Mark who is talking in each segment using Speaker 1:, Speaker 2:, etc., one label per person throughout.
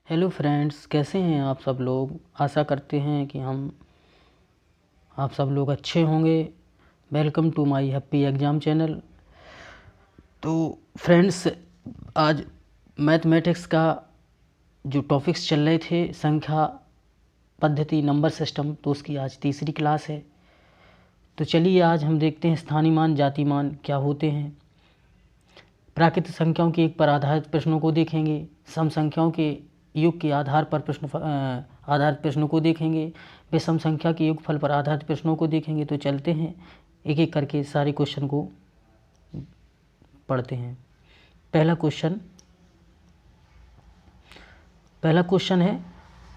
Speaker 1: Hello friends, कैसे हैं आप सब लोग। आशा करते हैं कि आप सब लोग अच्छे होंगे। Welcome to my happy exam channel. तो फ्रेंड्स, आज मैथमेटिक्स का जो टॉपिक्स चल रहे थे, संख्या पद्धति, नंबर सिस्टम, तो उसकी आज तीसरी क्लास है। तो चलिए आज हम देखते हैं स्थानीय मान, जाति मान क्या होते हैं। प्राकृतिक संख्याओं के एक पर आधारित प्रश्नों को देखेंगे। सम संख्याओं के योग के आधार पर आधारित प्रश्नों को देखेंगे। विषम संख्या के योगफल पर आधारित प्रश्नों को देखेंगे। तो चलते हैं एक एक करके सारे क्वेश्चन को पढ़ते हैं। पहला क्वेश्चन है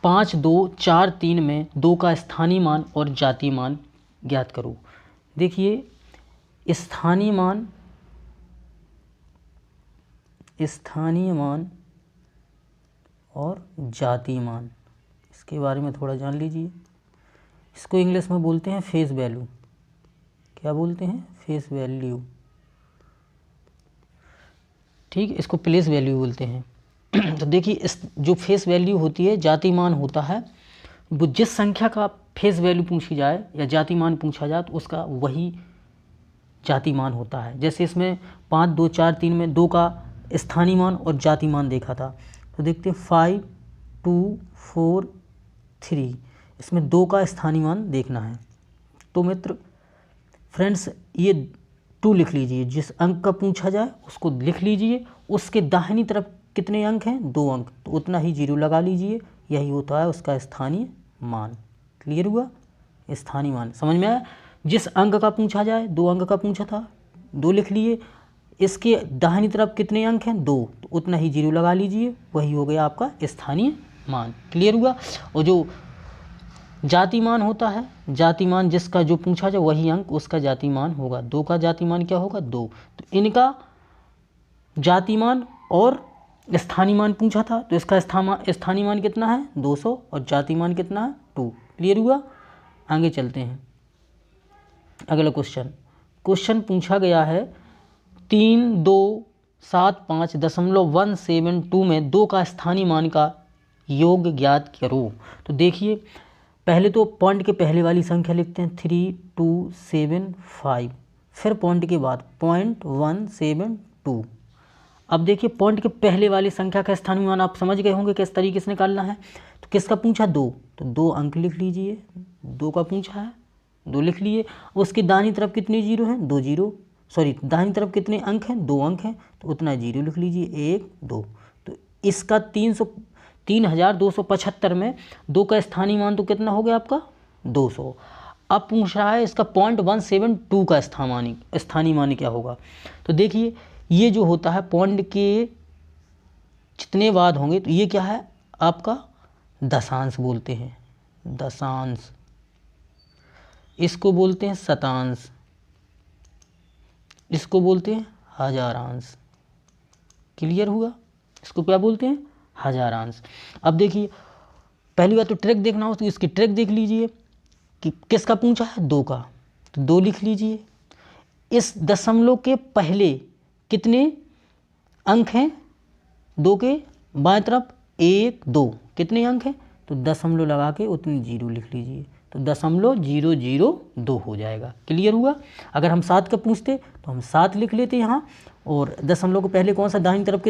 Speaker 1: 5, 2, 4, 3 में 2 का स्थानीय मान और जातीय मान ज्ञात करो। देखिए, स्थानीय मान और जातीय मान, इसके बारे में थोड़ा जान लीजिए। इसको इंग्लिश में बोलते हैं फेस वैल्यू। क्या बोलते हैं? Face value. ठीक, इसको प्लेस वैल्यू बोलते हैं। तो देखिए, इस जो फेस वैल्यू होती है, जातीय मान होता है, वो जिस संख्या का फेस वैल्यू पूछी जाए या जातीय मान पूछा जाए तो उसका वही जातीय मान होता है। जैसे इसमें 5, 2, 4, 3 में 2 का स्थानीय मान और जातीय मान देखा था। तो देखते हैं 5, 2, 4, 3, इसमें 2 का स्थानीय मान देखना है। तो मित्र फ्रेंड्स, ये 2 लिख लीजिए। जिस अंक का पूछा जाए उसको लिख लीजिए। उसके दाहिनी तरफ कितने अंक हैं? 2 अंक, तो उतना ही 0 लगा लीजिए। यही होता है उसका स्थानीय मान। क्लियर हुआ? स्थानीय मान समझ में आया? जिस अंक का पूछा जाए, 2 अंक का पूछा था, 2 लिख लिए। इसके दाहिनी तरफ कितने अंक हैं? 2, तो उतना ही 0 लगा लीजिए। वही हो गया आपका स्थानीय मान। क्लियर हुआ? और जो जातीय मान होता है, जातीय मान जिसका जो पूछा जाए वही अंक उसका जातीय मान होगा। 2 का जातीय मान क्या होगा? 2। तो इनका जातीय मान और स्थानीय मान पूछा था, तो इसका स्थानीय मान कितना है? 200, और जातीय मान कितना है? 2। क्लियर हुआ? आगे चलते हैं। अगला क्वेश्चन पूछा गया है 3275.172 में 2 का स्थानीय मान का योग ज्ञात करो। तो देखिए, पहले तो पॉइंट के पहले वाली संख्या लिखते हैं 3275, फिर पॉइंट के बाद 0.172। अब देखिए, पॉइंट के पहले वाली संख्या का स्थानीय मान आप समझ गए होंगे किस तरीके से निकालना है। तो किसका पूछा? 2, तो 2 अंक लिख लीजिए। 2 का पूछा है, 2 लिख लिए। उसकी दाहिनी तरफ कितने 0 हैं? 2 0, सॉरी, दाहिनी तरफ कितने अंक हैं? 2 अंक हैं, तो उतना 0 लिख लीजिए। 1, 2। तो इसका 3275 में 2 का स्थानीय मान तो कितना हो गया आपका? 200। अब पूछ रहा है इसका 0.172 का स्थानीय मान क्या होगा। तो देखिए, ये जो होता है पॉइंट के जितने बाद होंगे, तो ये क्या है आपका? दशांश बोलते हैं। दशांश, इसको बोलते हैं शतांश, इसको बोलते हैं हजारांश। क्लियर हुआ? इसको क्या बोलते हैं? हजारांश। अब देखिए, पहली बात तो ट्रिक देखना हो तो इसकी ट्रिक देख लीजिए कि किसका पूछा है? 2 का, तो 2 लिख लीजिए। इस दशमलव के पहले कितने अंक हैं? 2 के बाएं तरफ 1, 2, कितने अंक हैं? तो दशमलव लगा के उतनी 0 लिख लीजिए। तो 0.002 हो जाएगा। क्लियर हुआ? अगर हम 7 का पूछते तो हम 7 लिख लेते यहाँ, और दशमलव के पहले कौन सा बाईं तरफ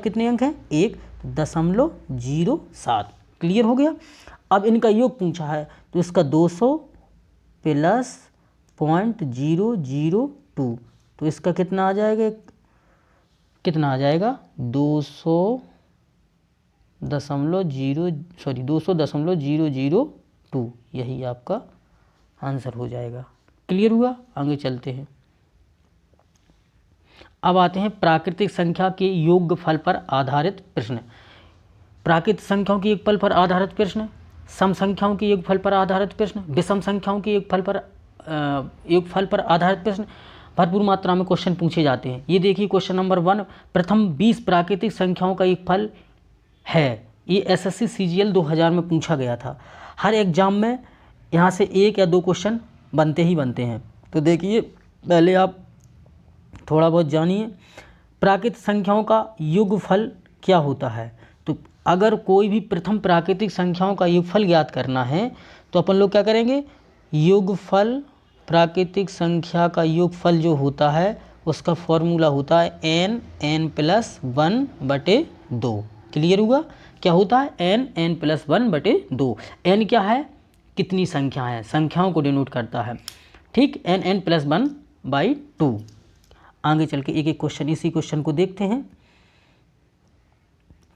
Speaker 1: कितने अंक हैं? 1, तो 0.07। क्लियर हो गया? अब इनका योग पूछा है, तो इसका 200 प्लस 0.002, तो इसका कितना आ जाएगा? 200.002, यही आपका आंसर हो जाएगा। क्लियर हुआ? आगे चलते हैं। अब आते हैं प्राकृतिक संख्या के योगफल पर आधारित प्रश्न। प्राकृतिक संख्याओं के योगफल पर आधारित प्रश्न, सम संख्याओं के योगफल पर आधारित प्रश्न, विषम संख्याओं के योगफल पर आधारित प्रश्न भरपूर मात्रा में क्वेश्चन पूछे जाते हैं। ये देखिए, क्वेश्चन नंबर 1, प्रथम 20 प्राकृतिक संख्याओं का योगफल है। ये एसएससी सीजीएल 2000 में पूछा गया था। हर एग्जाम में यहाँ से 1 या 2 क्वेश्चन बनते ही बनते हैं। तो देखिए, पहले आप थोड़ा बहुत जानिए प्राकृतिक संख्याओं का योगफल क्या होता है। तो अगर कोई भी प्रथम प्राकृतिक संख्याओं का योगफल ज्ञात करना है तो अपन लोग क्या करेंगे, योगफल, प्राकृतिक संख्या का योगफल जो होता है उसका फॉर्मूला होता है n(n+1/2). क्लियर हुआ? क्या होता है? n(n+1/2). n क्या है? कितनी संख्या है, संख्याओं को डिनोट करता है। ठीक, n(n+1/2). आगे चल के एक एक क्वेश्चन, इसी क्वेश्चन को देखते हैं।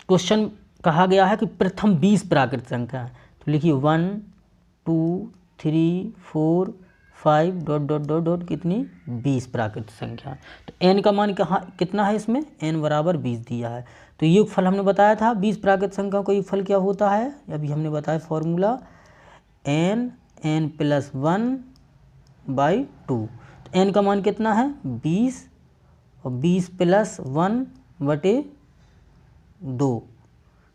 Speaker 1: क्वेश्चन कहा गया है कि प्रथम 20 प्राकृतिक संख्या है, तो लिखिए 1 2 3 4 5 ... कितनी 20 प्राकृतिक संख्या। तो n का मान कहाँ कितना है इसमें, n बराबर 20 दिया है। तो योगफल हमने बताया था 20 प्राकृतिक संख्याओं का योगफल क्या होता है, अभी हमने बताया फॉर्मूला n(n+1/2). तो n का मान कितना है 20 और 20+1/2।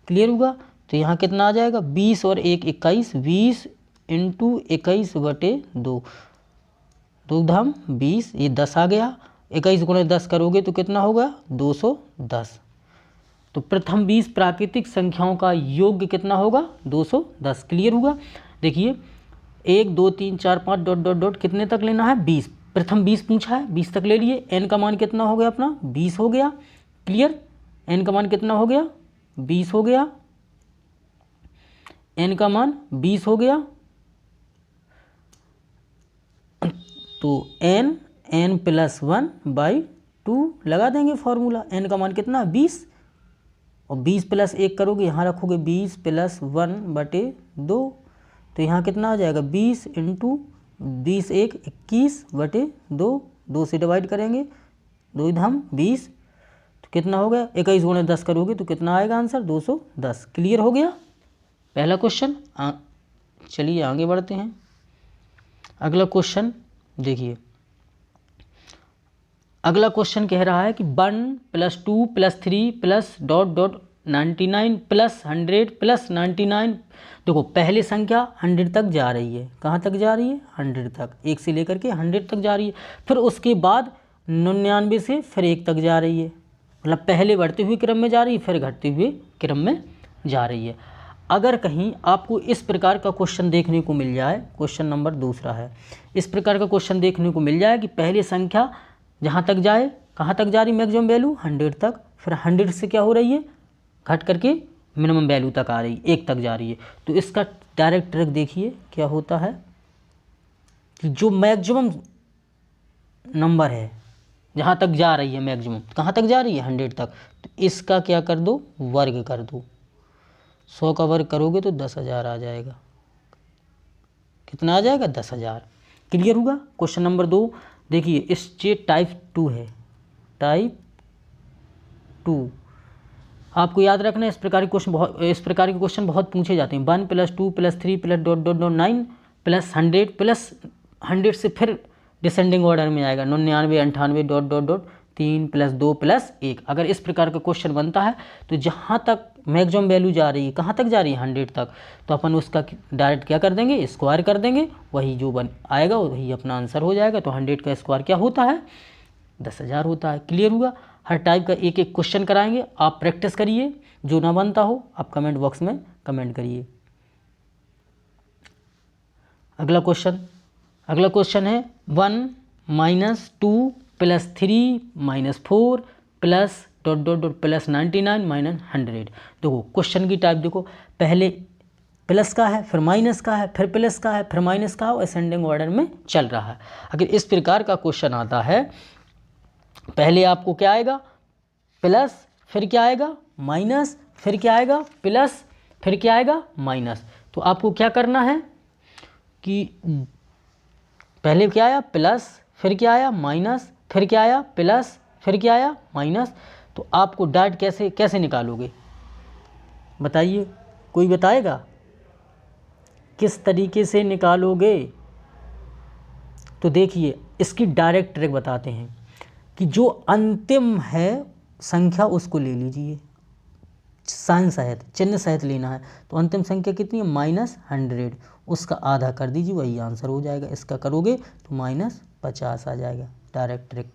Speaker 1: क्लियर हुआ? तो यहाँ कितना आ जाएगा 20 और 1 21, 20 × 21/2, 2 धाम 20, ये 10 आ गया। 21 × 10 करोगे तो कितना होगा 210। तो प्रथम 20 प्राकृतिक संख्याओं का योग कितना होगा 210। क्लियर हुआ? देखिए 1 2 3 4 5 ... कितने तक लेना है 20, प्रथम 20 पूछा है, 20 तक ले लिए। n का मान कितना हो गया अपना 20 हो गया। क्लियर? n का मान कितना हो गया 20 हो गया, n का मान 20 हो गया। तो n(n+1/2) लगा देंगे फॉर्मूला। n का मान कितना 20 और 20 + 1 करोगे, यहाँ रखोगे 20 + 1/2, तो यहाँ कितना आ जाएगा 20 × 20 1 21/2, 2 से डिवाइड करेंगे, 2 धाम 20, तो कितना हो गया 21 × 10 करोगे तो कितना आएगा आंसर 210। क्लियर हो गया पहला क्वेश्चन। चलिए आगे बढ़ते हैं। अगला क्वेश्चन देखिए, अगला क्वेश्चन कह रहा है कि 1 + 2 + 3 + ... 99 + 100 + 99। देखो पहले संख्या 100 तक जा रही है, कहाँ तक जा रही है 100 तक, 1 से लेकर के 100 तक जा रही है। फिर उसके बाद 99 से फिर 1 तक जा रही है, मतलब पहले बढ़ते हुए क्रम में जा रही है, फिर घटते हुए क्रम में जा रही है। अगर कहीं आपको इस प्रकार का क्वेश्चन देखने को मिल जाए, क्वेश्चन नंबर दूसरा है, इस प्रकार का क्वेश्चन देखने को मिल जाए कि पहले संख्या जहाँ तक जाए, कहाँ तक जा रही मैक्सिमम वैल्यू 100 तक, फिर 100 से क्या हो रही है घट करके मिनिमम वैल्यू तक आ रही, 1 तक जा रही है। तो इसका डायरेक्ट ट्रिक देखिए क्या होता है कि जो मैक्सिमम नंबर है जहाँ तक जा रही है, मैक्सिमम कहाँ तक जा रही है 100 तक, तो इसका क्या कर दो वर्ग कर दो। 100 का वर्ग करोगे तो 10,000 आ जाएगा। कितना आ जाएगा 10,000। क्लियर हुआ? क्वेश्चन नंबर 2 देखिए, इससे टाइप 2 है, टाइप 2। आपको याद रखना इस प्रकार के क्वेश्चन बहुत पूछे जाते हैं। 1 + 2 + 3 + ... 9 + 100 + 100 से फिर डिसेंडिंग ऑर्डर में आएगा 99 98 ... 3 + 2 + 1। अगर इस प्रकार का क्वेश्चन बनता है तो जहाँ तक मैक्सिमम वैल्यू जा रही है, कहाँ तक जा रही है 100 तक, तो अपन उसका डायरेक्ट क्या कर देंगे स्क्वायर कर देंगे, वही जो आएगा वही अपना आंसर हो जाएगा। तो 100 का स्क्वायर क्या होता है 10,000 होता है। क्लियर हुआ? हर टाइप का एक एक क्वेश्चन कराएंगे, आप प्रैक्टिस करिए, जो ना बनता हो आप कमेंट बॉक्स में कमेंट करिए। अगला क्वेश्चन है 1 - 2 + 3 - 4 + ... + 99 - 100। देखो क्वेश्चन की टाइप देखो, पहले प्लस का है, फिर माइनस का है, फिर प्लस का है, फिर माइनस का है, असेंडिंग ऑर्डर में चल रहा है। अगर इस प्रकार का क्वेश्चन आता है, पहले आपको क्या आएगा प्लस, फिर क्या आएगा माइनस, फिर क्या आएगा प्लस, फिर क्या आएगा माइनस। तो आपको क्या करना है कि पहले क्या आया प्लस, फिर क्या आया माइनस, फिर क्या आया प्लस, फिर क्या आया माइनस। तो आपको डाट कैसे निकालोगे बताइए, कोई बताएगा किस तरीके से निकालोगे? तो देखिए इसकी डायरेक्ट ट्रिक बताते हैं कि जो अंतिम है संख्या उसको ले लीजिए, साइन सहित, चिन्ह सहित लेना है। तो अंतिम संख्या कितनी है -100, उसका आधा कर दीजिए, वही आंसर हो जाएगा। इसका करोगे तो -50 आ जाएगा। Direct trick.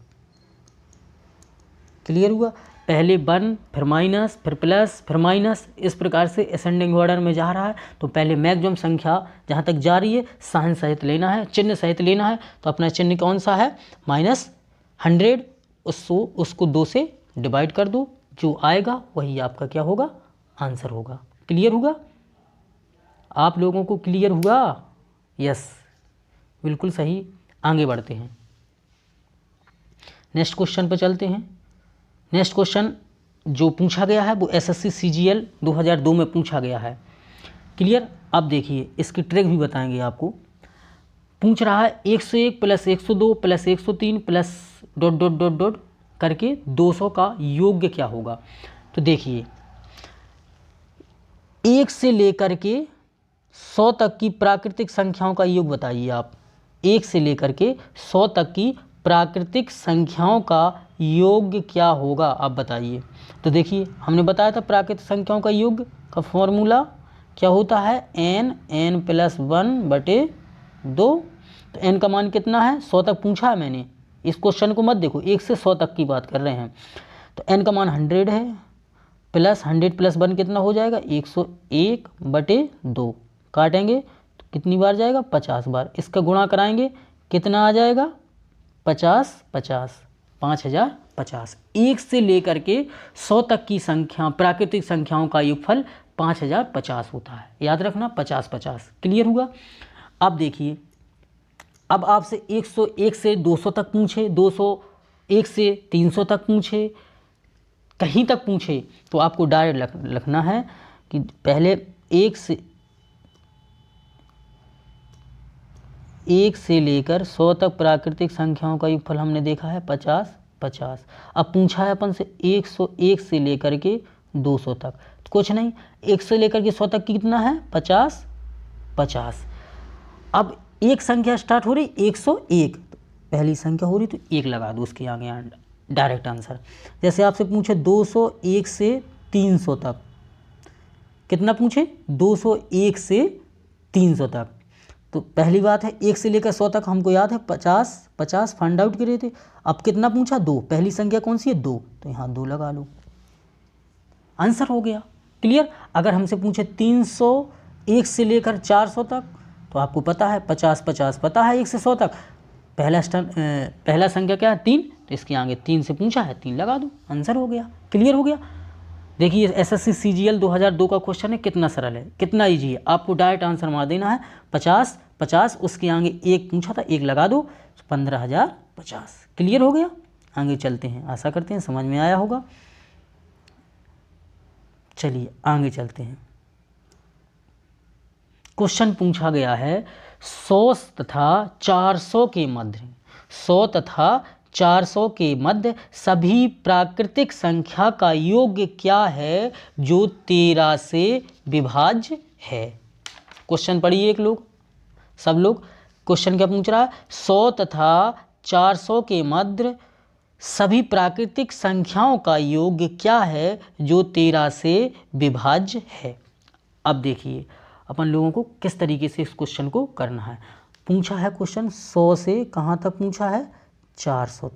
Speaker 1: क्लियर हुआ? पहले 1 फिर माइनस फिर प्लस फिर माइनस, इस प्रकार से असेंडिंग ऑर्डर में जा रहा है। तो पहले मैक्सिमम संख्या जहाँ तक जा रही है साइन सहित लेना है, चिन्ह सहित लेना है। तो अपना चिन्ह कौन सा है, -100। उसको 2 से डिवाइड कर दो, जो आएगा वही आपका क्या होगा, आंसर होगा। क्लियर हुआ आप लोगों को, क्लियर हुआ? यस, बिल्कुल सही। आगे बढ़ते हैं, नेक्स्ट क्वेश्चन पर चलते हैं। नेक्स्ट क्वेश्चन जो पूछा गया है वो एसएससी सीजीएल 2002 में पूछा गया है। क्लियर? अब देखिए इसकी ट्रिक भी बताएंगे आपको। पूछ रहा है 101 + 102 + 103 प्लस ... करके 200 का योग क्या होगा। तो देखिए 1 से लेकर के 100 तक की प्राकृतिक संख्याओं का योग बताइए आप। 1 से लेकर के 100 तक की प्राकृतिक संख्याओं का योग क्या होगा, आप बताइए। तो देखिए हमने बताया था प्राकृतिक संख्याओं का योग का फॉर्मूला क्या होता है, n + 1/2। तो n का मान कितना है, 100 तक पूछा है मैंने, इस क्वेश्चन को मत देखो, 1 से 100 तक की बात कर रहे हैं। तो n का मान 100 है, प्लस 100 + 1 कितना हो जाएगा, 101/2। काटेंगे तो कितनी बार जाएगा, 50 बार। इसका गुणा कराएंगे कितना आ जाएगा, 50 5050। 1 से लेकर के 100 तक की संख्या प्राकृतिक संख्याओं का योगफल 5050 होता है। याद रखना 50 50। क्लियर हुआ? अब देखिए, अब आपसे 101 से 200 तक पूछे, 201 से 300 तक पूछे, कहीं तक पूछे, तो आपको डायरेक्ट लिखना है कि पहले 1 से लेकर 100 तक प्राकृतिक संख्याओं का योगफल हमने देखा है 50 50। अब पूछा है अपन से 101 से लेकर के 200 तक, तो कुछ नहीं, 1 से लेकर के 100 तक कितना है, 50 50। अब एक संख्या स्टार्ट हो रही 101, तो पहली संख्या हो रही तो 1 लगा दो उसके आगे, डायरेक्ट आंसर। जैसे आपसे पूछे 201 से 300 तक, कितना पूछे, 201 से 300 तक, तो पहली बात है 1 से लेकर 100 तक हमको याद है 50 50 फाइंड आउट करे थे। अब कितना पूछा, 2, पहली संख्या कौन सी है, 2, तो यहाँ 2 लगा लो, आंसर हो गया। क्लियर? अगर हमसे पूछे 301 से लेकर 400 तक, तो आपको पता है 50 50 पता है 1 से 100 तक, पहला संख्या क्या है, 3, तो इसके आगे 3 से पूछा है, 3 लगा दो, आंसर हो गया। क्लियर हो गया? देखिए एसएससी सीजीएल 2002 का क्वेश्चन है, कितना सरल है, कितना इजी है। आपको डायरेक्ट आंसर मार देना है 50 50, उसके आगे 1 पूछा था, 1 लगा दो, 15050। क्लियर हो गया? आगे चलते हैं, आशा करते हैं समझ में आया होगा। चलिए आगे चलते हैं। क्वेश्चन पूछा गया है 100 तथा 400 के मध्य, 100 तथा 400 के मध्य सभी प्राकृतिक संख्या का योग क्या है जो 13 से विभाज्य है। क्वेश्चन पढ़िए एक लोग, सब लोग। क्वेश्चन क्या पूछ रहा है, 100 तथा 400 के मध्य सभी प्राकृतिक संख्याओं का योग क्या है जो 13 से विभाज्य है। अब देखिए अपन लोगों को किस तरीके से इस क्वेश्चन को करना है। पूछा है क्वेश्चन 100 से कहाँ तक पूछा है, 400,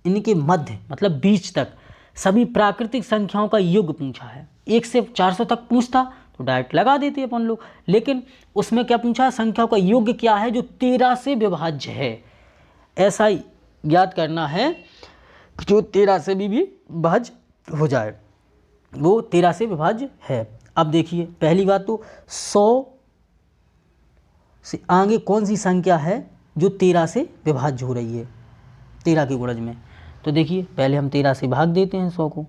Speaker 1: इनके मध्य मतलब बीच तक सभी प्राकृतिक संख्याओं का योग पूछा है। 1 से 400 तक पूछता तो डायरेक्ट लगा देते अपन लोग, लेकिन उसमें क्या पूछा है, संख्याओं का योग क्या है जो 13 से विभाज्य है। ऐसा ही याद करना है जो 13 से भी विभाज्य हो जाए, वो 13 से विभाज्य है। अब देखिए पहली बात तो 100 से आगे कौन सी संख्या है जो 13 से विभाज्य हो रही है 13 के गुणज में। तो देखिए पहले हम 13 से भाग देते हैं 100 को,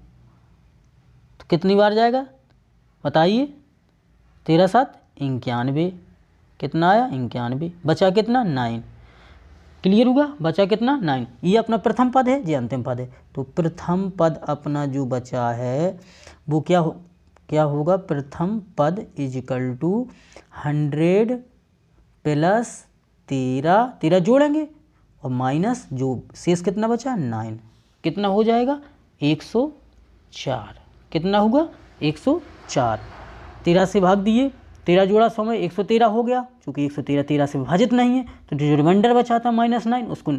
Speaker 1: तो कितनी बार जाएगा बताइए, 13 7 91, कितना आया 91, बचा कितना 9। क्लियर हुआ? बचा कितना 9। ये अपना प्रथम पद है, ये अंतिम पद है। तो प्रथम पद अपना जो बचा है वो क्या होगा, प्रथम पद इजिकल टू 100 प्लस 13 जोड़ेंगे और माइनस जो शेष कितना बचा 9, कितना हो जाएगा 104। कितना होगा 104। 13 से भाग दिए, 13 जोड़ा 100 में 113 हो गया। चूँकि 113 13 से विभाजित नहीं है तो जो रिमाइंडर बचा था -9 उसको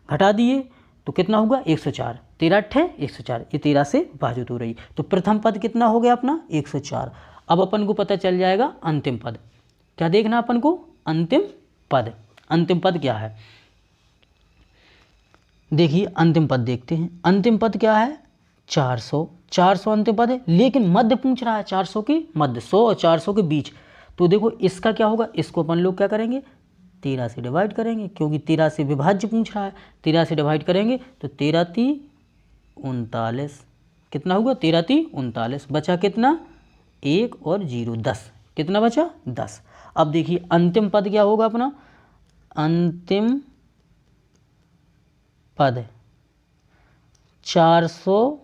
Speaker 1: घटा दिए, तो कितना होगा 104, 13 अट्ठे 104, ये 13 से विभाजित हो रही। तो प्रथम पद कितना हो गया अपना 104। अब अपन को पता चल जाएगा अंतिम पद। क्या देखना अपन को, अंतिम पद। अंतिम पद क्या है, देखिए अंतिम पद देखते हैं। अंतिम पद क्या है 400, 400 अंतिम पद है, लेकिन मध्य पूछ रहा है 400 के मध्य, 100 और 400 के बीच। तो देखो इसका क्या होगा, इसको अपन लोग क्या करेंगे 13 से डिवाइड करेंगे, क्योंकि 13 से विभाज्य पूछ रहा है। 13 से डिवाइड करेंगे तो 13 × 39, कितना हुआ 13 × 39, बचा कितना 1 और 0 10, कितना बचा 10। अब देखिए अंतिम पद क्या होगा अपना, अंतिम पद 400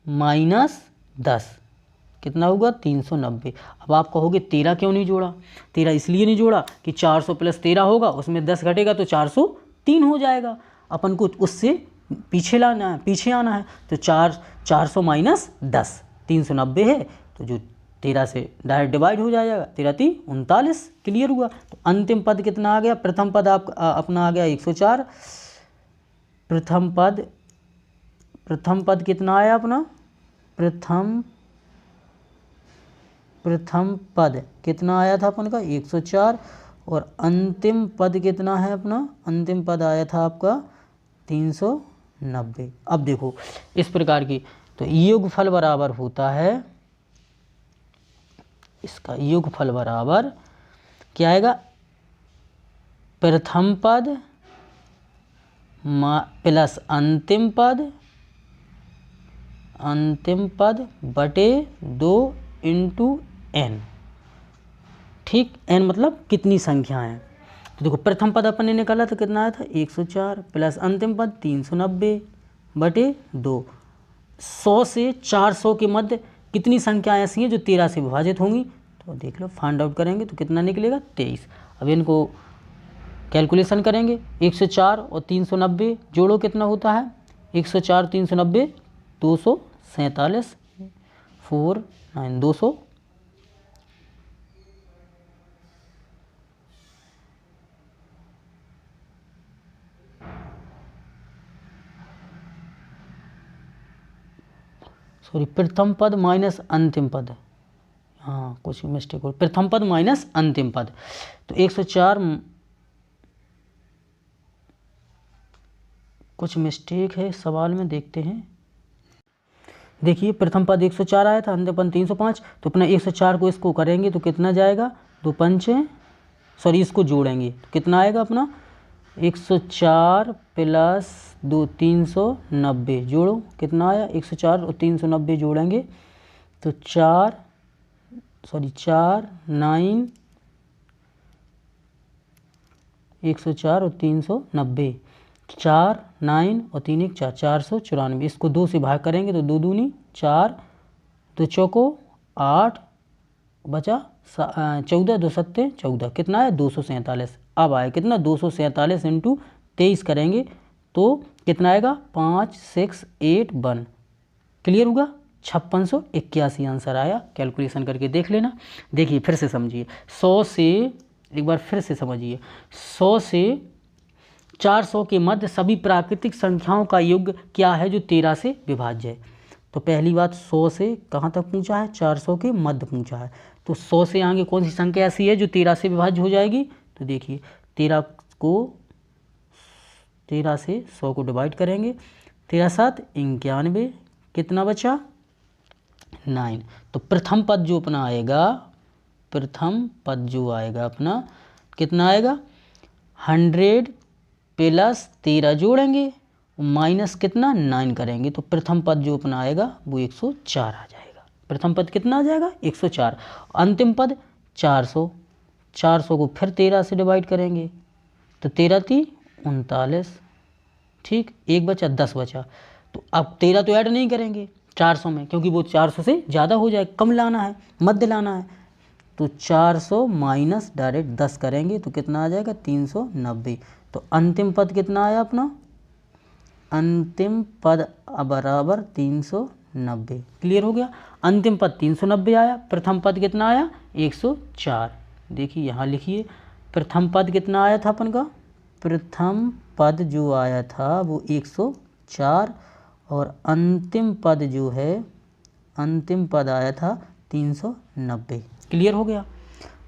Speaker 1: माइनस 10, कितना होगा 390। अब आप कहोगे 13 क्यों नहीं जोड़ा, 13 इसलिए नहीं जोड़ा कि 400 + 13 होगा, उसमें 10 घटेगा तो 403 हो जाएगा। अपन को उससे पीछे लाना है, पीछे आना है। तो 400 माइनस 10 390 है, तो जो 13 से डायरेक्ट डिवाइड हो जाएगा, 13 × 39, क्लियर हुआ। तो अंतिम पद कितना आ गया, प्रथम पद आप अपना आ गया 104। प्रथम पद कितना आया अपना, प्रथम पद कितना आया था अपन का 104, और अंतिम पद कितना है अपना, अंतिम पद आया था आपका 390। अब देखो इस प्रकार की, तो योगफल बराबर होता है, इसका योगफल बराबर क्या आएगा, प्रथम पद प्लस अंतिम पद बटे 2 × n। ठीक, n मतलब कितनी संख्या है। तो देखो प्रथम पद अपन ने निकाला तो कितना आया था 104, प्लस अंतिम पद 390 बटे 2। 100 से 400 के मध्य कितनी संख्याएं ऐसी हैं जो 13 से विभाजित होंगी, तो देख लो फाइंड आउट करेंगे तो कितना निकलेगा 23। अब इनको कैलकुलेशन करेंगे, 104 और 390 जोड़ो कितना होता है, 104 390 247, 4 9 200, सॉरी प्रथम पद माइनस अंतिम पद, हाँ कुछ मिस्टेक हो, प्रथम पद माइनस अंतिम पद। तो 104, कुछ मिस्टेक है सवाल में, देखते हैं। देखिए प्रथम पद 104 आया था, अंतिम पद 305, तो अपना 104 को इसको करेंगे तो कितना जाएगा 2 पंचे, सॉरी इसको जोड़ेंगे तो कितना आएगा अपना 104 प्लस 2 390, जोड़ो कितना आया 104 और 390 जोड़ेंगे तो 4 9 104 और 390, 4 9 और 3 1 4 494, इसको 2 से भाग करेंगे तो 2 दूनी 4, 2 चौको 8, बचा 14, 2 सत्ते 14, कितना है 247। अब आए कितना 247 × 23 करेंगे तो कितना आएगा 5 6 8 1, क्लियर होगा 5681 आंसर आया। कैलकुलेशन करके देख लेना। देखिए फिर से समझिए, 100 से एक बार फिर से समझिए, 100 से 400 के मध्य सभी प्राकृतिक संख्याओं का योग क्या है जो 13 से विभाज्य है। तो पहली बात 100 से कहाँ तक पूछा है, 400 के मध्य पूछा है। तो 100 से आगे कौन सी संख्या ऐसी है जो 13 से विभाज्य हो जाएगी, तो देखिए 13 से 100 को डिवाइड करेंगे, 13 7 91, कितना बचा 9। तो प्रथम पद जो अपना आएगा, प्रथम पद जो आएगा अपना कितना आएगा 100 प्लस 13 जोड़ेंगे माइनस कितना 9 करेंगे, तो प्रथम पद जो अपना आएगा वो 104 आ जाएगा। प्रथम पद कितना आ जाएगा 104। अंतिम पद 400, 400 को फिर 13 से डिवाइड करेंगे तो 13 × 39, ठीक, 1 बचा 10 बचा। तो अब 13 तो ऐड नहीं करेंगे 400 में, क्योंकि वो 400 से ज़्यादा हो जाए, कम लाना है, मध्य लाना है। तो 400 माइनस डायरेक्ट 10 करेंगे तो कितना आ जाएगा 390। तो अंतिम पद कितना आया अपना, अंतिम पद बराबर 390, क्लियर हो गया। अंतिम पद 390 आया, प्रथम पद कितना आया 104। देखिए यहाँ लिखिए प्रथम पद कितना आया था अपन का प्रथम पद जो आया था वो 104 और अंतिम पद जो है, अंतिम पद आया था 390। क्लियर हो गया।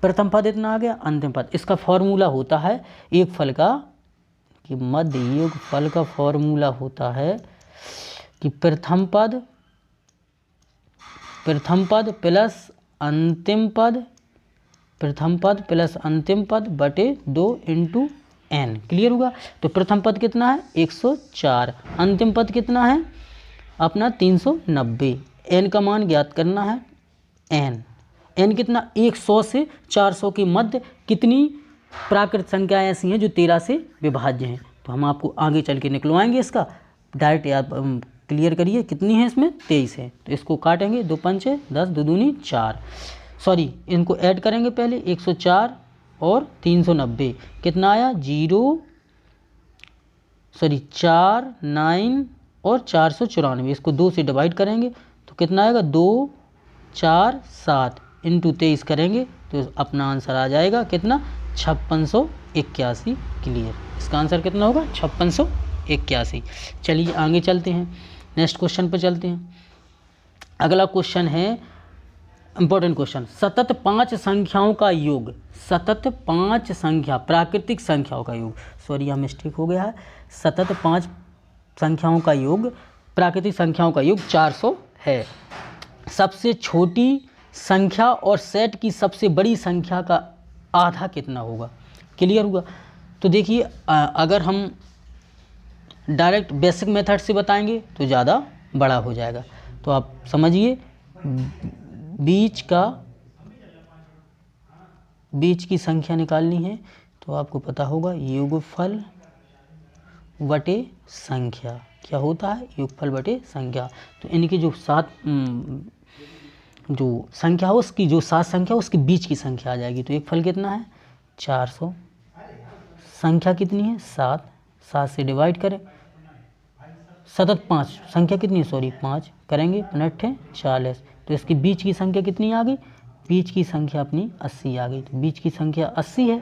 Speaker 1: प्रथम पद इतना आ गया, अंतिम पद। इसका फॉर्मूला होता है एक फल का, कि मध्य योग फल का फॉर्मूला होता है कि प्रथम पद प्लस अंतिम पद, प्रथम पद प्लस अंतिम पद बटे 2 इंटू n। क्लियर होगा। तो प्रथम पद कितना है 104, अंतिम पद कितना है अपना 390। n का मान ज्ञात करना है। n कितना 100 से 400 के मध्य कितनी प्राकृत संख्याएं ऐसी हैं जो 13 से विभाज्य हैं। तो हम आपको आगे चल के निकलवाएंगे इसका, डायरेक्ट याद क्लियर करिए। कितनी है इसमें 23 है, तो इसको काटेंगे 2 पंचे 10, 2 दूनी 4, सॉरी इनको ऐड करेंगे पहले 104 और 390 कितना आया 4 9 और 494। इसको 2 से डिवाइड करेंगे तो कितना आएगा 2 4 7 इंटू 23 करेंगे तो अपना आंसर आ जाएगा कितना 5681। क्लियर। इसका आंसर कितना होगा 5681। चलिए आगे चलते हैं, नेक्स्ट क्वेश्चन पर चलते हैं। अगला क्वेश्चन है इंपॉर्टेंट क्वेश्चन, सतत 5 संख्याओं का योग, सतत 5 संख्या प्राकृतिक संख्याओं का योग, सॉरी यहाँ मिस्टेक हो गया है, सतत 5 संख्याओं का योग प्राकृतिक संख्याओं का योग 400 है। सबसे छोटी संख्या और सेट की सबसे बड़ी संख्या का आधा कितना होगा। क्लियर हुआ। तो देखिए अगर हम डायरेक्ट बेसिक मेथड से बताएंगे तो ज़्यादा बड़ा हो जाएगा। तो आप समझिए बीच की संख्या निकालनी है तो आपको पता होगा योगफल बटे संख्या। क्या होता है योगफल बटे संख्या। तो इनकी जो 7 जो संख्या हो उसकी जो 7 संख्या उसके बीच की संख्या आ जाएगी। तो एक फल कितना है 400, संख्या कितनी है 7, 7 से डिवाइड करें, सतत 5 संख्या कितनी है सॉरी 5 करेंगे 5 40। तो इसकी बीच की संख्या कितनी आ गई, बीच की संख्या अपनी 80 आ गई। तो बीच की संख्या 80 है।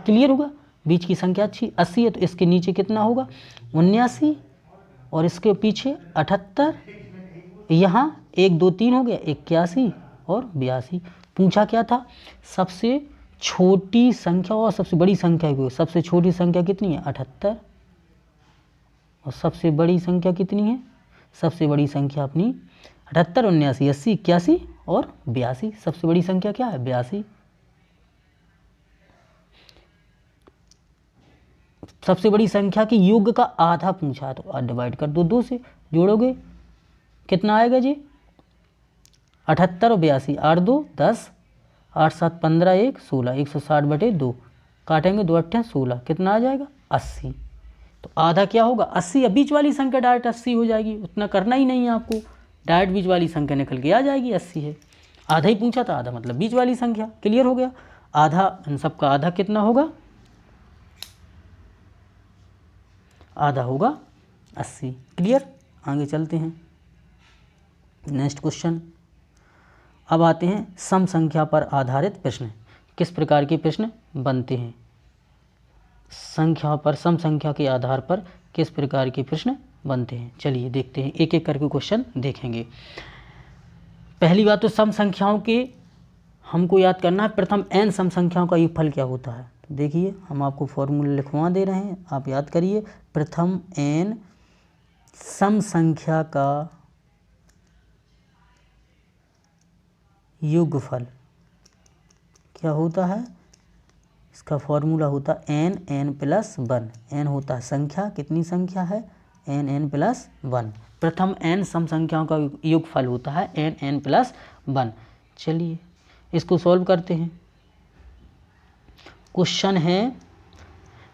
Speaker 1: क्लियर होगा। बीच की संख्या 80 है तो इसके नीचे कितना होगा 79 और इसके पीछे 78, यहाँ 1 2 3 हो गया 81 और 82। पूछा क्या था सबसे छोटी संख्या और सबसे बड़ी संख्या की। सबसे छोटी संख्या कितनी है 78 और सबसे बड़ी संख्या कितनी है, सबसे बड़ी संख्या अपनी 78 79 80 81 और 82। सबसे बड़ी संख्या क्या है 82। सबसे बड़ी संख्या के योग का आधा पूछा तो डिवाइड कर दो 2 से, जोड़ोगे कितना आएगा जी 78 और 82, 8 2 10, 8 7 15 1 16, 160 बटे 2 काटेंगे 2 8 16 कितना आ जाएगा 80। तो आधा क्या होगा 80 या बीच वाली संख्या डायरेक्ट 80 हो जाएगी। उतना करना ही नहीं है आपको, डायरेक्ट बीच वाली संख्या निकल के आ जाएगी 80 है। आधा ही पूछा था, आधा मतलब बीच वाली संख्या। क्लियर हो गया। आधा इन सबका आधा कितना होगा, आधा होगा 80। क्लियर। आगे चलते हैं नेक्स्ट क्वेश्चन। अब आते हैं सम संख्या पर आधारित प्रश्न। किस प्रकार के प्रश्न बनते हैं संख्या पर, सम संख्या के आधार पर किस प्रकार के प्रश्न बनते हैं। चलिए देखते हैं, एक एक करके क्वेश्चन देखेंगे। पहली बात तो सम संख्याओं के हमको याद करना है प्रथम n सम संख्याओं का योगफल क्या होता है। तो देखिए हम आपको फॉर्मूला लिखवा दे रहे हैं, आप याद करिए। प्रथम n सम संख्या का योगफल क्या होता है, इसका फॉर्मूला होता है n प्लस 1। n होता है संख्या, कितनी संख्या है n प्लस 1। प्रथम n सम संख्याओं का योगफल होता है n प्लस 1। चलिए इसको सॉल्व करते हैं। क्वेश्चन है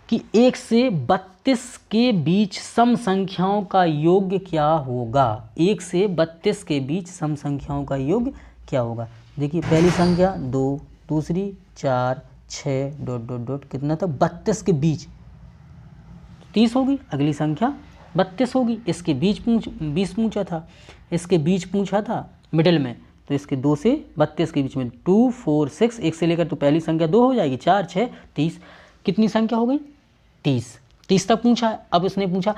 Speaker 1: कि 1 से 32 के बीच सम संख्याओं का योग क्या होगा। 1 से 32 के बीच सम संख्याओं का योग क्या होगा। देखिए पहली संख्या 2, दूसरी 4 6 डॉट डॉट डॉट कितना था 32 के बीच 30 होगी, अगली संख्या 32 होगी। इसके बीच 20 पूछा था, इसके बीच पूछा था मिडिल में, तो इसके 2 से 32 के बीच में 2 4 6, 1 से लेकर तो पहली संख्या 2 हो जाएगी, 4 6 30, कितनी संख्या हो गई 30 तक पूछा है। अब इसने पूछा,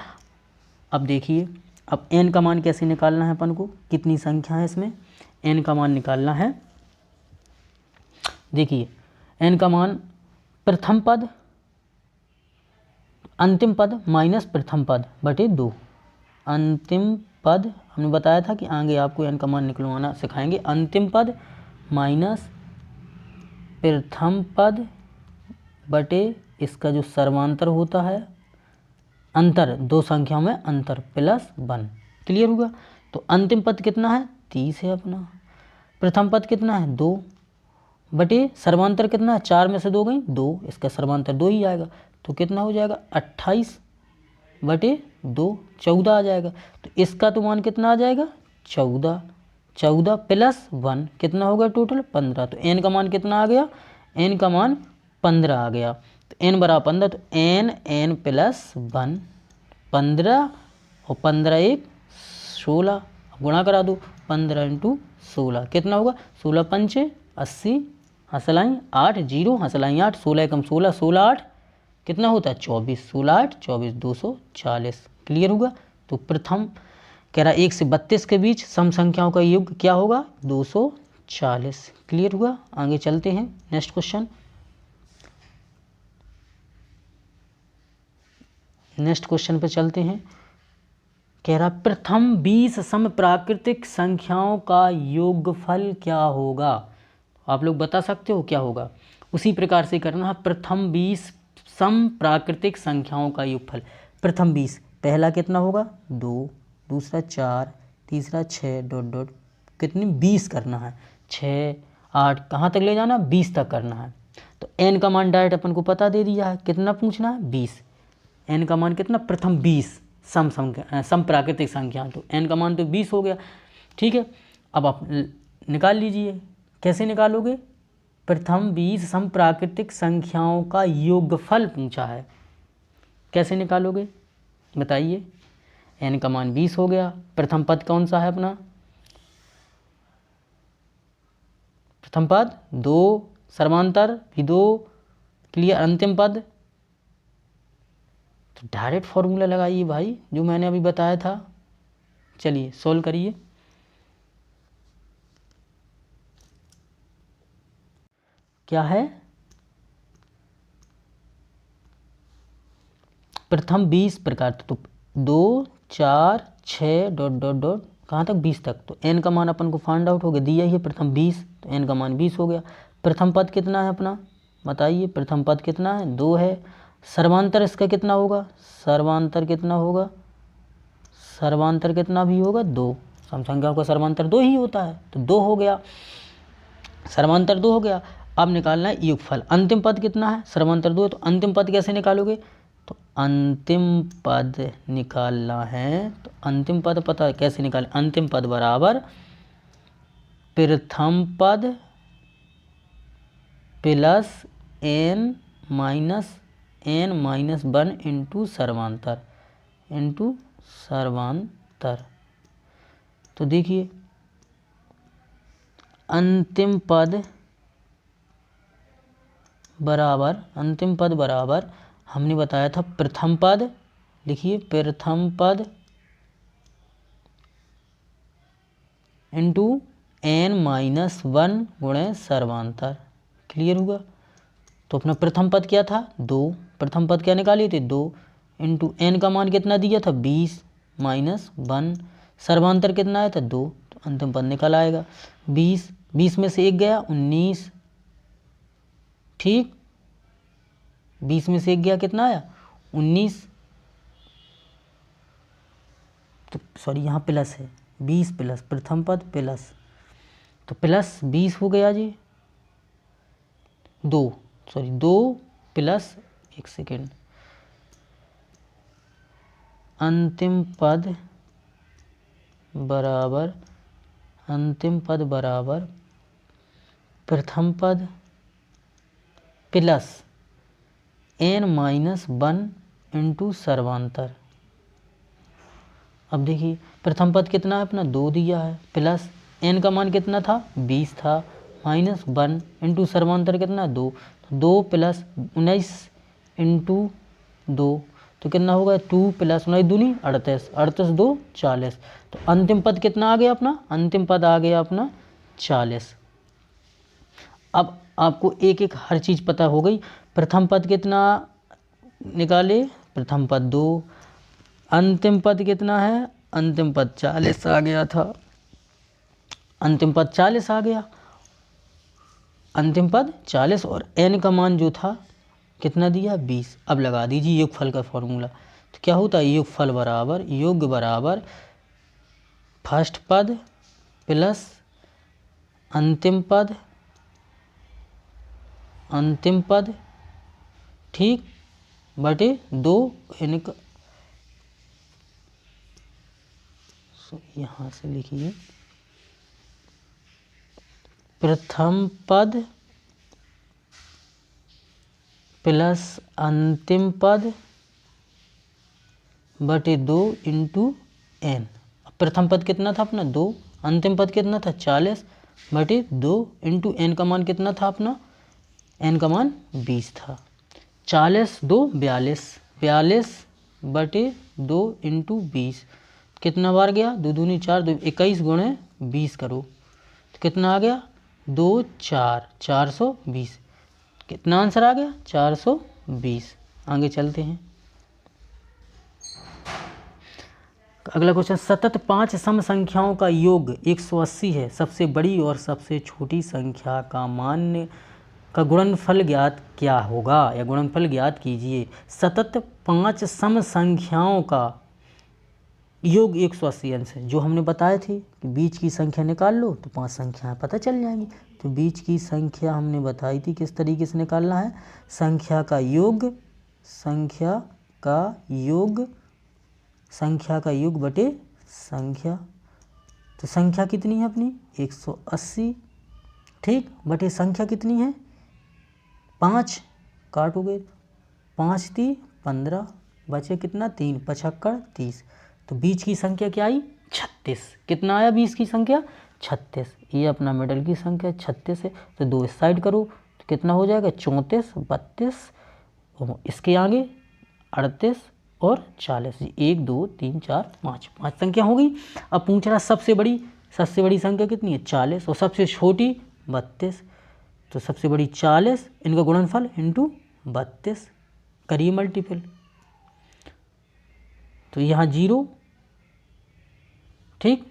Speaker 1: अब देखिए अब n का मान कैसे निकालना है अपन को, कितनी संख्या है इसमें, n का मान निकालना है। देखिए n का मान प्रथम पद अंतिम पद माइनस प्रथम पद बटे 2। अंतिम पद हमने बताया था कि आगे आपको n का मान निकलवाना सिखाएंगे। अंतिम पद माइनस प्रथम पद बटे इसका जो सर्वांतर होता है, अंतर दो संख्याओं में अंतर प्लस 1। क्लियर हुआ। तो अंतिम पद कितना है 30 है अपना, प्रथम पद कितना है 2 बटे सर्वांतर कितना है 4 में से 2 गई 2, इसका सर्वांतर 2 ही आएगा। तो कितना हो जाएगा 28 बटे 2, 14 आ जाएगा। तो इसका तो मान कितना आ जाएगा 14, 14 प्लस 1 कितना होगा टोटल 15। तो n का मान कितना आ गया, n का मान 15 आ गया। तो n बराबर 15, तो n प्लस 1 15 और 15 1 16, गुणा करा दो 15 इंटू 16 कितना होगा 16 पंचे 80, हंसलाई 8 जीरो हंसलाई 8, 16 एकम 16, 16 8 कितना होता है 24, 16 8 24 240। क्लियर होगा। तो प्रथम कह रहा 1 से 32 के बीच सम संख्याओं का योग क्या होगा 240। क्लियर हुआ। आगे चलते हैं नेक्स्ट क्वेश्चन। नेक्स्ट क्वेश्चन पे चलते हैं। कह रहा प्रथम 20 सम प्राकृतिक संख्याओं का योगफल क्या होगा। आप लोग बता सकते हो क्या होगा। उसी प्रकार से करना है। प्रथम 20 सम प्राकृतिक संख्याओं का योगफल। प्रथम 20 पहला कितना होगा 2, दूसरा 4, तीसरा 6 डॉट डॉट कितनी 20 करना है, 6 8 कहाँ तक ले जाना 20 तक करना है। तो n का मान डायरेक्ट अपन को पता दे दिया है, कितना पूछना है 20। n का मान कितना प्रथम 20 सम प्राकृतिक संख्या, तो n का मान तो 20 हो गया। ठीक है, अब आप निकाल लीजिए। कैसे निकालोगे, प्रथम 20 सम प्राकृतिक संख्याओं का योगफल पूछा है, कैसे निकालोगे बताइए। n का मान 20 हो गया। प्रथम पद कौन सा है अपना, प्रथम पद 2 सर्वांतर भी 2। क्लियर। अंतिम पद तो डायरेक्ट फॉर्मूला लगाइए भाई जो मैंने अभी बताया था। चलिए सोल्व करिए। क्या है प्रथम 20 प्रकार, तो 2 4 6 डॉट डॉट डॉट कहाँ तक 20 तक। तो n का मान अपन को फाइंड आउट हो गया, दिया ही है प्रथम 20, तो n का मान 20 हो गया। प्रथम पद कितना है अपना बताइए, प्रथम पद कितना है 2 है। सर्वांतर इसका कितना होगा, सर्वांतर कितना होगा, सर्वांतर कितना भी होगा 2। सम संख्याओं का सर्वांतर 2 ही होता है, तो 2 हो गया, सर्वांतर 2 हो गया। अब निकालना है योगफल। अंतिम पद कितना है, सर्वांतर 2 है, तो अंतिम पद कैसे निकालोगे, तो अंतिम पद निकालना है। तो अंतिम पद पता है कैसे निकालें, अंतिम पद बराबर प्रथम पद प्लस n माइनस 1 इंटू सर्वांतर, इंटू सर्वांतर। तो देखिए अंतिम पद बराबर हमने बताया था प्रथम पद, लिखिए प्रथम पद इंटू n-1 गुणे सर्वांतर। क्लियर हुआ। तो अपना प्रथम पद क्या था 2, प्रथम पद क्या निकाले थे 2 इंटू n का मान कितना दिया था 20 माइनस 1, सर्वांतर कितना आया था 2, तो अंतिम पद निकल आएगा 20। 20 में से 1 गया 19, ठीक 20 में से 1 गया कितना आया 19। तो सॉरी यहाँ प्लस है 20 प्लस प्रथम पद प्लस, तो प्लस 20 हो गया जी 2 प्लस 1 सेकेंड, अंतिम पद बराबर प्रथम पद प्लस n-1 इंटू सर्वांतर। अब देखिए प्रथम पद कितना है अपना 2 दिया है, प्लस n का मान कितना था 20 था, माइनस 1 इंटू सर्वांतर कितना 2, तो 2 प्लस 19 इंटू 2, तो कितना होगा 2 + 9 दूनी 38, 38 2 40। तो अंतिम पद कितना आ गया अपना, अंतिम पद आ गया अपना 40। अब आपको एक एक हर चीज़ पता हो गई। प्रथम पद कितना निकाले, प्रथम पद 2, अंतिम पद कितना है, अंतिम पद 40 आ गया था, अंतिम पद 40 आ गया, अंतिम पद 40 और n का मान जो था कितना दिया 20। अब लगा दीजिए योगफल का फॉर्मूला। तो क्या होता है, योगफल बराबर योग बराबर फर्स्ट पद प्लस अंतिम पद, अंतिम पद ठीक बटे 2 n का, यहाँ से लिखिए प्रथम पद प्लस अंतिम पद बटे 2 × n। प्रथम पद कितना था अपना 2, अंतिम पद कितना था 40 बटे 2 × n का मान कितना था अपना, n का मान 20 था। 40 2 42, 42 बटे 2 × 20 कितना बार गया, 2 दूनी 4, 21 गुणे 20 करो तो कितना आ गया 2 4 420। कितना आंसर आ गया 420। आगे चलते हैं। अगला क्वेश्चन, सतत 5 सम संख्याओं का योग 180 है, सबसे बड़ी और सबसे छोटी संख्या का मान का गुणनफल ज्ञात क्या होगा, या गुणनफल ज्ञात कीजिए। सतत 5 सम संख्याओं का योग 180 अंश है, जो हमने बताए थे कि बीच की संख्या निकाल लो तो 5 संख्याएं पता चल जाएंगी। तो बीच की संख्या हमने बताई थी किस तरीके से निकालना है, संख्या का योग, संख्या का योग, संख्या का योग बटे संख्या। तो संख्या कितनी है अपनी 180 ठीक, बटे संख्या कितनी है 5, काटोगे 5 × 3 15, बचे कितना 3 55 30। तो बीच की संख्या क्या आई 36। कितना आया बीच की संख्या 36। ये अपना मिडल की संख्या 36 है। तो 2 इस साइड करो तो कितना हो जाएगा 34 32, इसके आगे 38 और 40। 1 2 3 4 5, 5 संख्या हो गई। अब पूछ रहा सबसे बड़ी संख्या कितनी है 40 और सबसे छोटी 32। तो सबसे बड़ी 40, इनका गुणनफल इंटू 32 करिए मल्टीपल। तो यहाँ 0 ठीक,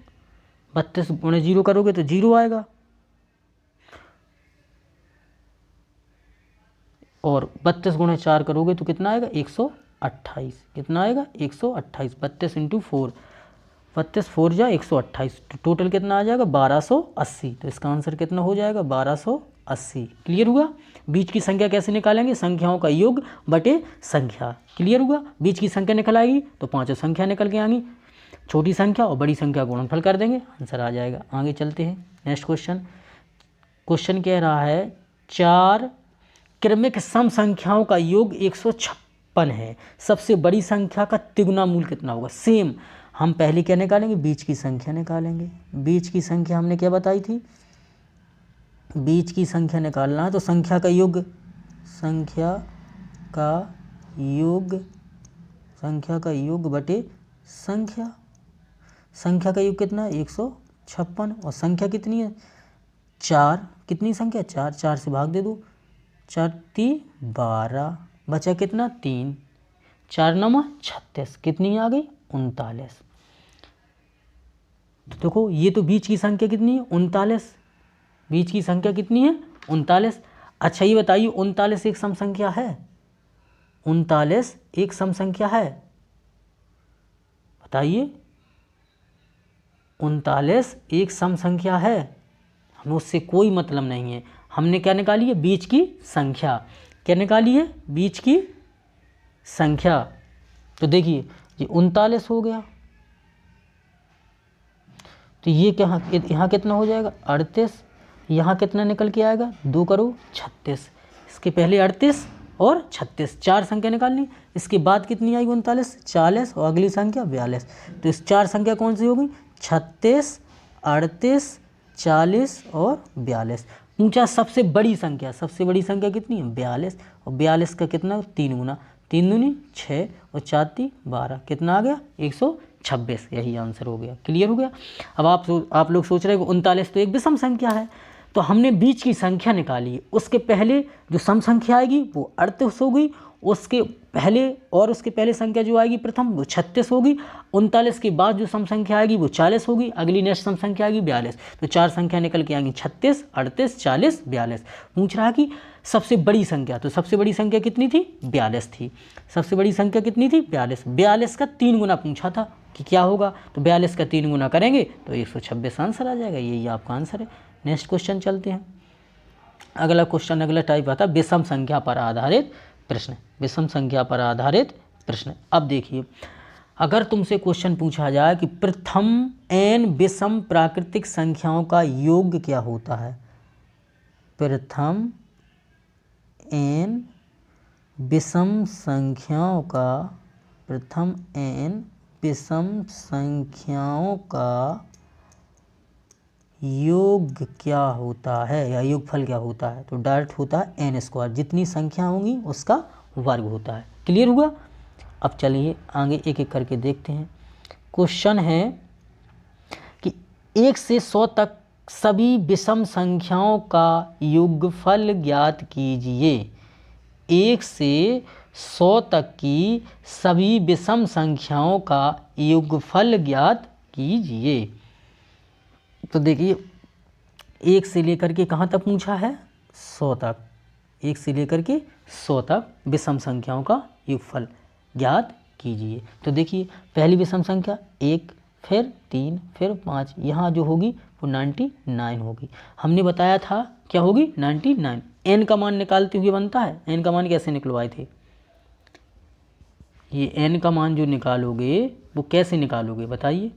Speaker 1: 32 गुणे 0 करोगे तो 0 आएगा, और 32 गुणे 4 करोगे तो कितना आएगा 128। कितना आएगा 128। 32 × 4, 32 4 जा 128। तो टोटल कितना आ जाएगा 1280। तो इसका आंसर कितना हो जाएगा 1280। क्लियर हुआ। बीच की संख्या कैसे निकालेंगे, संख्याओं का योग बटे संख्या। क्लियर हुआ। बीच की संख्या निकल आएगी तो 5 संख्या निकल के आएंगी, छोटी संख्या और बड़ी संख्या गुणनफल कर देंगे, आंसर आ जाएगा। आगे चलते हैं नेक्स्ट क्वेश्चन। क्वेश्चन कह रहा है 4 क्रमिक सम संख्याओं का योग 156 है, सबसे बड़ी संख्या का तिगुना मूल कितना होगा। सेम हम पहले क्या निकालेंगे, बीच की संख्या निकालेंगे। बीच की संख्या हमने क्या बताई थी, बीच की संख्या निकालना है तो संख्या का योग, संख्या का योग, संख्या का योग बटे संख्या। संख्या का योग कितना है 156 और संख्या कितनी है 4। कितनी संख्या 4, 4 से भाग दे दो, 4 × 12, बचा कितना 3, 4 × 9 36, कितनी आ गई 39। तो देखो ये तो बीच की संख्या कितनी है 39, बीच की संख्या कितनी है 39। अच्छा ये बताइए 39 एक सम संख्या है, 39 एक सम संख्या है, बताइए 39 एक सम संख्या है। हमें उससे कोई मतलब नहीं है, हमने क्या निकाली है बीच की संख्या। क्या निकाली है बीच की संख्या। तो देखिए ये 39 हो गया, तो ये क्या यहाँ कितना हो जाएगा 38, यहाँ कितना निकल के आएगा 2 करो 36। इसके पहले 38 और 36 4 संख्या निकालनी। इसके बाद कितनी आई 39 40 और अगली संख्या 42। तो इस 4 संख्या कौन सी हो गई 36 38 40 और 42। पूछा सबसे बड़ी संख्या, सबसे बड़ी संख्या कितनी है 42 और 42 का कितना 3 गुना। 3 दूनी 6 और 4 ती 12, कितना आ गया 126, यही आंसर हो गया। क्लियर हो गया। अब आप लोग सोच रहे हो 39 तो एक विषम संख्या है, तो हमने बीच की संख्या निकाली, उसके पहले जो सम संख्या आएगी वो 38 होगी, उसके पहले संख्या जो आएगी प्रथम वो 36 होगी, 39 के बाद जो सम संख्या आएगी वो 40 होगी, अगली नेक्स्ट सम संख्या आएगी 42। तो 4 संख्या निकल के आएंगी 36, 38, 40, 42। पूछ रहा कि सबसे बड़ी संख्या, तो सबसे बड़ी संख्या कितनी थी 42 थी। सबसे बड़ी संख्या कितनी थी 42, 42 का 3 गुना पूछा था कि क्या होगा, तो 42 का 3 गुना करेंगे तो 126 आंसर आ जाएगा। यही आपका आंसर है। नेक्स्ट क्वेश्चन चलते हैं। अगला क्वेश्चन, अगला टाइप आता है विषम संख्या पर आधारित प्रश्न। विषम संख्या पर आधारित प्रश्न। अब देखिए, अगर तुमसे क्वेश्चन पूछा जाए कि प्रथम n विषम प्राकृतिक संख्याओं का योग क्या होता है, प्रथम n विषम संख्याओं का, प्रथम n विषम संख्याओं का योग क्या होता है या योगफल क्या होता है, तो डायरेक्ट होता है n², जितनी संख्या होंगी उसका वर्ग होता है। क्लियर हुआ। अब चलिए आगे एक एक करके देखते हैं। क्वेश्चन है कि 1 से 100 तक सभी विषम संख्याओं का योगफल ज्ञात कीजिए। 1 से 100 तक की सभी विषम संख्याओं का योगफल ज्ञात कीजिए। तो देखिए 1 से लेकर के कहाँ तक पूछा है 100 तक, 1 से लेकर के 100 तक विषम संख्याओं का योगफल ज्ञात कीजिए। तो देखिए पहली विषम संख्या 1, फिर 3, फिर 5, यहाँ जो होगी वो 99 होगी। हमने बताया था क्या होगी 99। n का मान निकालते हुए बनता है, n का मान कैसे निकलवाए थे, ये n का मान जो निकालोगे वो कैसे निकालोगे बताइए,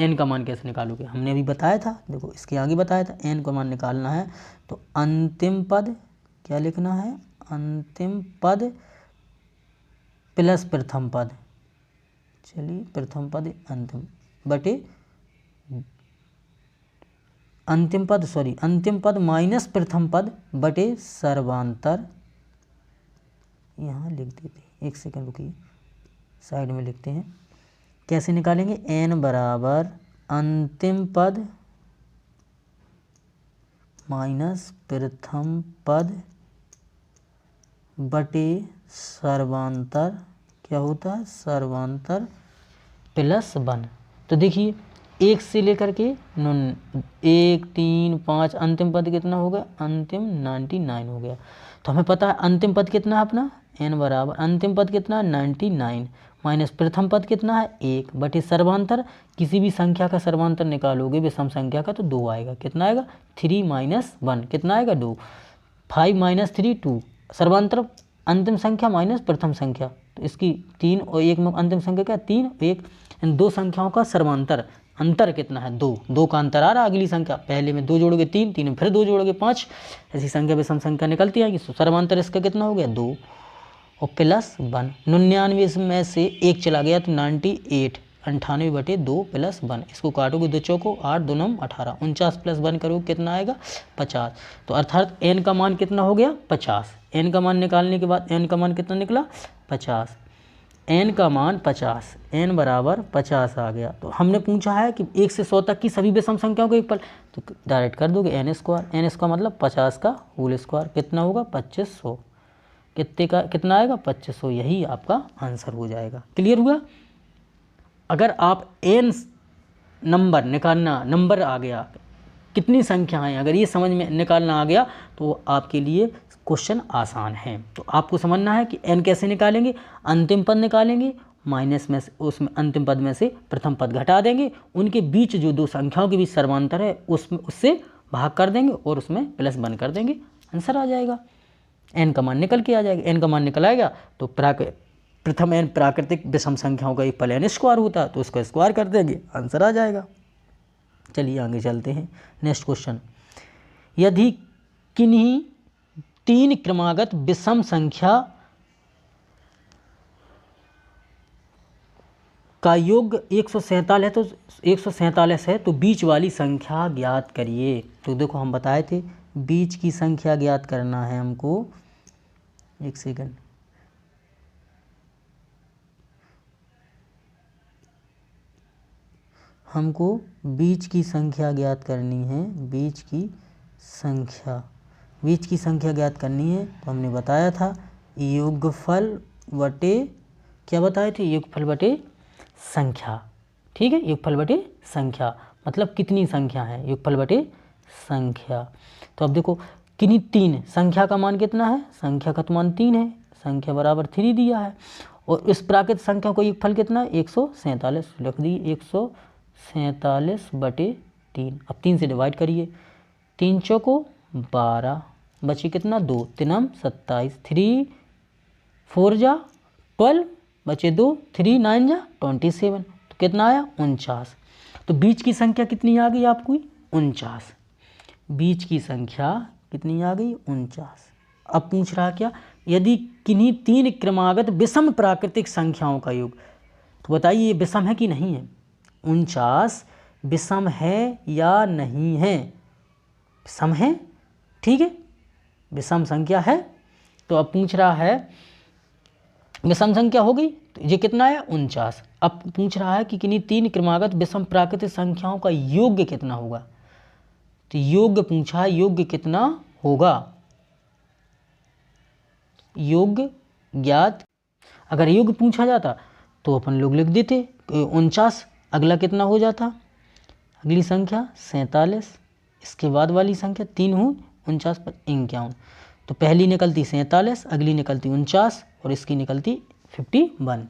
Speaker 1: n का मान कैसे निकालोगे, हमने अभी बताया था, देखो इसके आगे बताया था। n का मान निकालना है तो अंतिम पद क्या लिखना है, अंतिम पद प्लस प्रथम पद, चलिए प्रथम पद अंतिम बटे अंतिम पद माइनस प्रथम पद बटे सर्वांतर, यहाँ लिख देते हैं, एक सेकंड रुकिए, साइड में लिखते हैं। कैसे निकालेंगे, n बराबर अंतिम पद माइनस प्रथम पद बटे सर्वांतर, क्या होता है सर्वांतर प्लस 1। तो देखिए 1 से लेकर के 1, 3, 5 अंतिम पद कितना हो गया, अंतिम 99 हो गया। तो हमें पता है अंतिम पद कितना है अपना, n बराबर अंतिम पद कितना 99 माइनस प्रथम पद कितना है 1 बटे सर्वांतर, किसी भी संख्या का सर्वांतर निकालोगे विषम संख्या का तो 2 आएगा, कितना आएगा 3 माइनस 1 कितना आएगा 2, 5 माइनस 3 2, सर्वांतर अंतिम संख्या माइनस प्रथम संख्या, तो इसकी 3 और 1 में अंतिम संख्या क्या 3 और 1, इन दो संख्याओं का सर्वांतर, अंतर कितना है 2, 2 का अंतर आ रहा है, अगली संख्या पहले में 2 जोड़ोगे 3, 3 में फिर 2 जोड़ोगे 5, ऐसी संख्या विषम संख्या निकलती है कि सर्वांतर इसका कितना हो गया 2 और प्लस 1। 99 में से 1 चला गया तो 98, 98 बटे 2 प्लस 1, इसको काटोगे 2 चौको 8, 2 9 18, 49 प्लस 1 करोगे कितना आएगा 50। तो अर्थात n का मान कितना हो गया 50। n का मान निकालने के बाद n का मान कितना निकला 50, n का मान 50, n बराबर 50 आ गया। तो हमने पूछा है कि 1 से 100 तक की सभी विषम संख्याओं का योगफल, तो डायरेक्ट कर दोगे n² मतलब 50 का होल स्क्वायर, कितना होगा 2500, कितना आएगा 2500, यही आपका आंसर हो जाएगा। क्लियर हुआ। अगर आप n नंबर निकालना, नंबर आ गया कितनी संख्या है, अगर ये समझ में निकालना आ गया तो आपके लिए क्वेश्चन आसान है। तो आपको समझना है कि n कैसे निकालेंगे, अंतिम पद निकालेंगे, माइनस में उसमें अंतिम पद में से प्रथम पद घटा देंगे, उनके बीच जो दो संख्याओं के बीच सर्वांतर है उससे भाग कर देंगे और उसमें प्लस 1 कर देंगे, आंसर आ जाएगा। n का मान निकल के आ जाएगा, n का मान निकल आएगा तो प्रथम n प्राकृतिक विषम संख्याओं का एक पल n² होता है तो उसका स्क्वायर कर देंगे, आंसर आ जाएगा। चलिए आगे चलते हैं। नेक्स्ट क्वेश्चन, यदि किन्हीं 3 क्रमागत विषम संख्या का योग 147 है, तो 147 है तो बीच वाली संख्या ज्ञात करिए। तो देखो हम बताए थे बीच की संख्या ज्ञात करना है हमको, एक सेकंड, हमको बीच की संख्या ज्ञात करनी है, बीच की संख्या ज्ञात करनी है। तो हमने बताया था योगफल बटे, क्या बताए थे, योगफल बटे संख्या। ठीक है, योगफल बटे संख्या मतलब कितनी संख्या है, योगफल बटे संख्या। तो अब देखो किन्हीं 3, संख्या का मान कितना है, संख्या का तो मान 3 है, संख्या बराबर 3 दिया है, और इस प्राकृत संख्या को योगफल कितना है 147, लिख दी 147 बटे 3। अब 3 से डिवाइड करिए, 3 चौको 12, बचे कितना 2, 3 27, 3 4 जा 12, बचे 2, 3 9 जा 27, तो कितना आया 49। तो बीच की संख्या कितनी आ गई आपकी 49, बीच की संख्या कितनी आ गई 49। अब पूछ रहा क्या, यदि किन्हीं 3 क्रमागत विषम प्राकृतिक संख्याओं का योग, तो बताइए ये विषम है कि नहीं है, 49 विषम है या नहीं है, विषम है, ठीक है, विषम संख्या है। तो अब पूछ रहा है विषम संख्या हो गई, तो ये कितना है 49। अब पूछ रहा है कि किन्हीं 3 क्रमागत विषम प्राकृतिक संख्याओं का योग कितना होगा, तो योग पूछा है, योग कितना होगा, योग ज्ञात। अगर योग पूछा जाता तो अपन लोग लिख देते 49, अगला कितना हो जाता, अगली संख्या 47, इसके बाद वाली संख्या 3 हो 49 पर 51, तो पहली निकलती 47, अगली निकलती 49 और इसकी निकलती 51।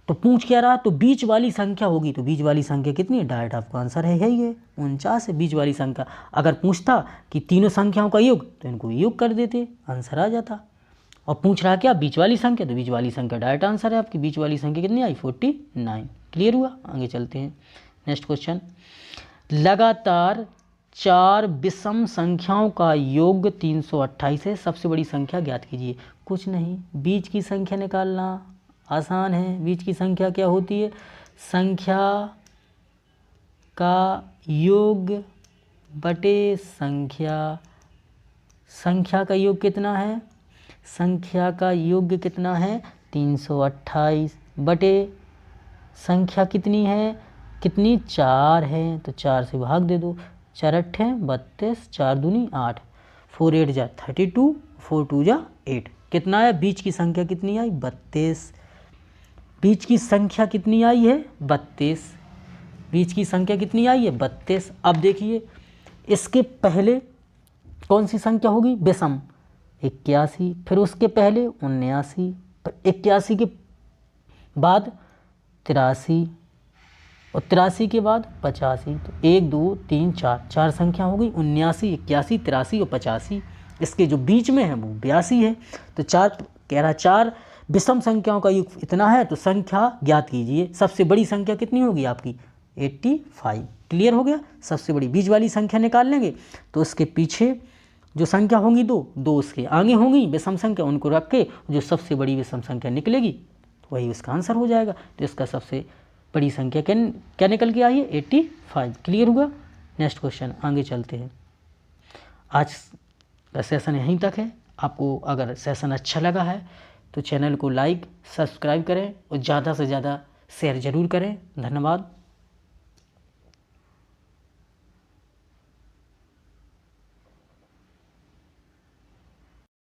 Speaker 1: तो पूछ क्या रहा, तो बीच वाली संख्या होगी, तो बीच वाली संख्या कितनी है, डायरेक्ट आपका आंसर है ही है 49 है बीच वाली संख्या। अगर पूछता कि तीनों संख्याओं का योग, तो इनको योग कर देते, आंसर आ जाता। और पूछ रहा क्या बीच वाली संख्या, तो बीच वाली संख्या डायरेक्ट आंसर है आपकी, बीच वाली संख्या कितनी आई 49। क्लियर हुआ, आगे चलते हैं नेक्स्ट क्वेश्चन। लगातार 4 विषम संख्याओं का योग 328 है, सबसे बड़ी संख्या ज्ञात कीजिए। कुछ नहीं, बीच की संख्या निकालना आसान है। बीच की संख्या क्या होती है, संख्या का योग बटे संख्या, संख्या का योग कितना है, संख्या का योग कितना है 328 बटे संख्या कितनी है, कितनी 4 है, तो 4 से भाग दे दो, 4 8 32, 4 दूनी 8, 4 8 जा 32, 4 2 जा 8, कितना आया, बीच की संख्या कितनी आई 32, बीच की संख्या कितनी आई है 32, बीच की संख्या कितनी आई है 32। अब देखिए इसके पहले कौन सी संख्या होगी विषम, 81, फिर उसके पहले 79, फिर 81 के बाद 83 और 83 के बाद 85, तो 1 2 3 4 संख्या हो गई 79, 81, 83 और 85। इसके जो बीच में है वो 82 है। तो 4 कह रहा 4 विषम संख्याओं का योग इतना है, तो संख्या ज्ञात कीजिए। सबसे बड़ी संख्या कितनी होगी आपकी 85। क्लियर हो गया, सबसे बड़ी बीच वाली संख्या निकाल लेंगे, तो उसके पीछे जो संख्या होंगी दो उसके आगे होंगी विषम संख्या, उनको रख के जो सबसे बड़ी विषम संख्या निकलेगी वही उसका आंसर हो जाएगा। तो इसका सबसे बड़ी संख्या क्या निकल के आई है 85। क्लियर हुआ, नेक्स्ट क्वेश्चन आगे चलते हैं। आज का सेशन यहीं तक है। आपको अगर सेशन अच्छा लगा है तो चैनल को लाइक सब्सक्राइब करें और ज़्यादा से ज़्यादा शेयर ज़रूर करें। धन्यवाद।